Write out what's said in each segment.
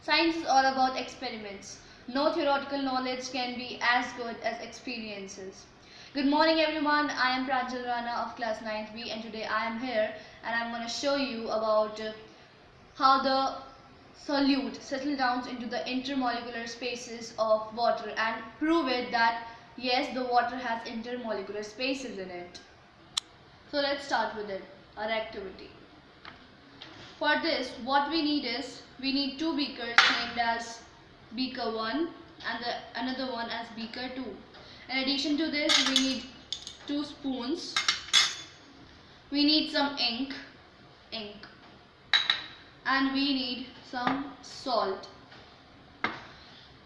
Science is all about experiments. No theoretical knowledge can be as good as experiences. Good morning everyone, I am Pranjal Rana of class 9th B and today I am here and I am going to show you about how the solute settles down into the intermolecular spaces of water and prove it that yes, the water has intermolecular spaces in it. So let's start with it, our activity. For this, what we need is, we need two beakers named as beaker 1 and another one as beaker 2. In addition to this, we need 2 spoons. We need some ink, and we need some salt.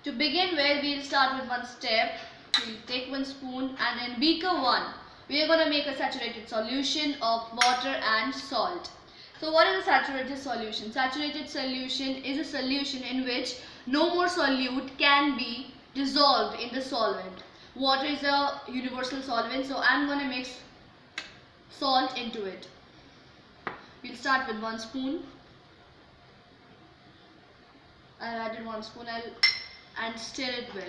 To begin with, we'll start with one step. We'll take 1 spoon and in beaker 1, we are going to make a saturated solution of water and salt. So what is a saturated solution? Saturated solution is a solution in which no more solute can be dissolved in the solvent. Water is a universal solvent, so I'm going to mix salt into it. We'll start with 1 spoon. I've added 1 spoon and stir it well.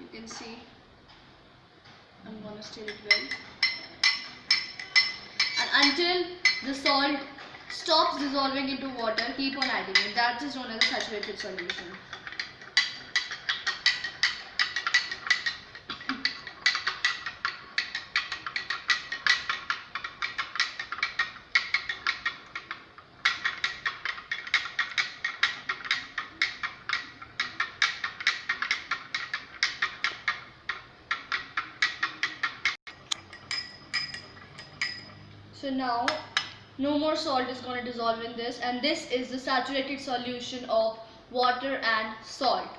You can see I'm going to stir it well. And until the salt stops dissolving into water, keep on adding it. That is known as a saturated solution. So now no more salt is going to dissolve in this, and this is the saturated solution of water and salt.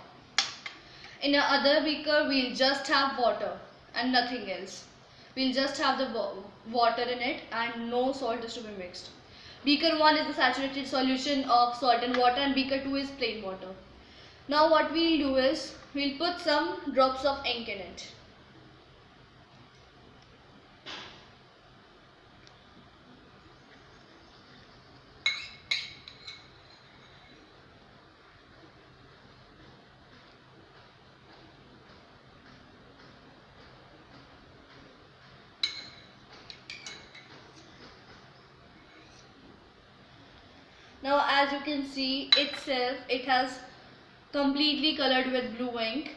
In another beaker, we'll just have water and nothing else. We'll just have the water in it and no salt is to be mixed. Beaker 1 is the saturated solution of salt and water, and beaker 2 is plain water. Now what we'll do is, we'll put some drops of ink in it. Now as you can see itself, it has completely colored with blue ink.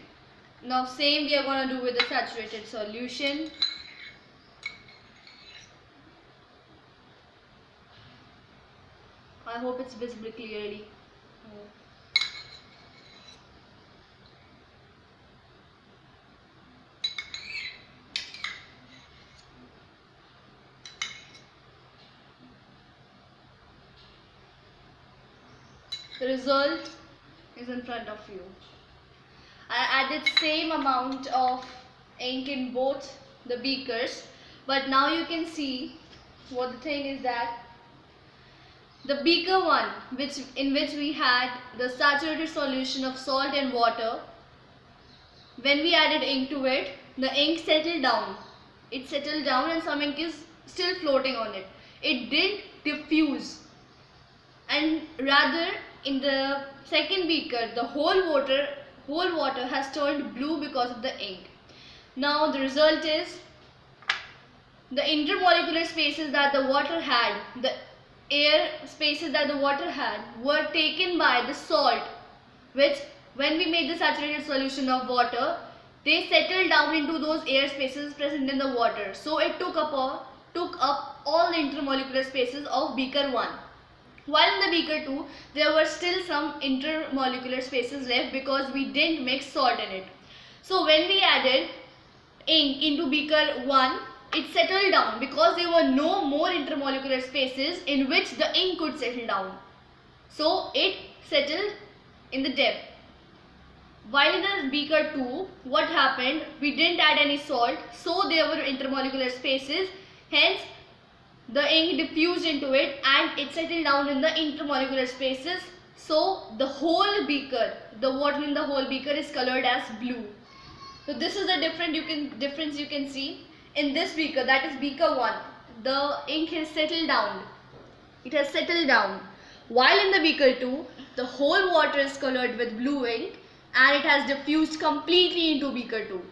Now same we are going to do with the saturated solution. I hope it's visible clearly. The result is in front of you. I added same amount of ink in both the beakers, but now you can see what the thing is that the beaker 1, in which we had the saturated solution of salt and water, when we added ink to it, the ink settled down. It settled down and some ink is still floating on it. It didn't diffuse, and rather in the second beaker, the whole water has turned blue because of the ink. Now the result is the intermolecular spaces that the water had, the air spaces that the water had, were taken by the salt, which when we made the saturated solution of water, they settled down into those air spaces present in the water. So it took up all the intermolecular spaces of beaker 1. While in the beaker 2, there were still some intermolecular spaces left because we didn't mix salt in it. So when we added ink into beaker 1, it settled down because there were no more intermolecular spaces in which the ink could settle down. So it settled in the depth. While in the beaker 2, what happened? We didn't add any salt, so there were intermolecular spaces, hence the ink diffused into it and it settled down in the intermolecular spaces. So the whole beaker, the water in the whole beaker is colored as blue. So this is the difference you can see. In this beaker, that is beaker 1, the ink has settled down. It has settled down. While in the beaker 2, the whole water is colored with blue ink and it has diffused completely into beaker 2.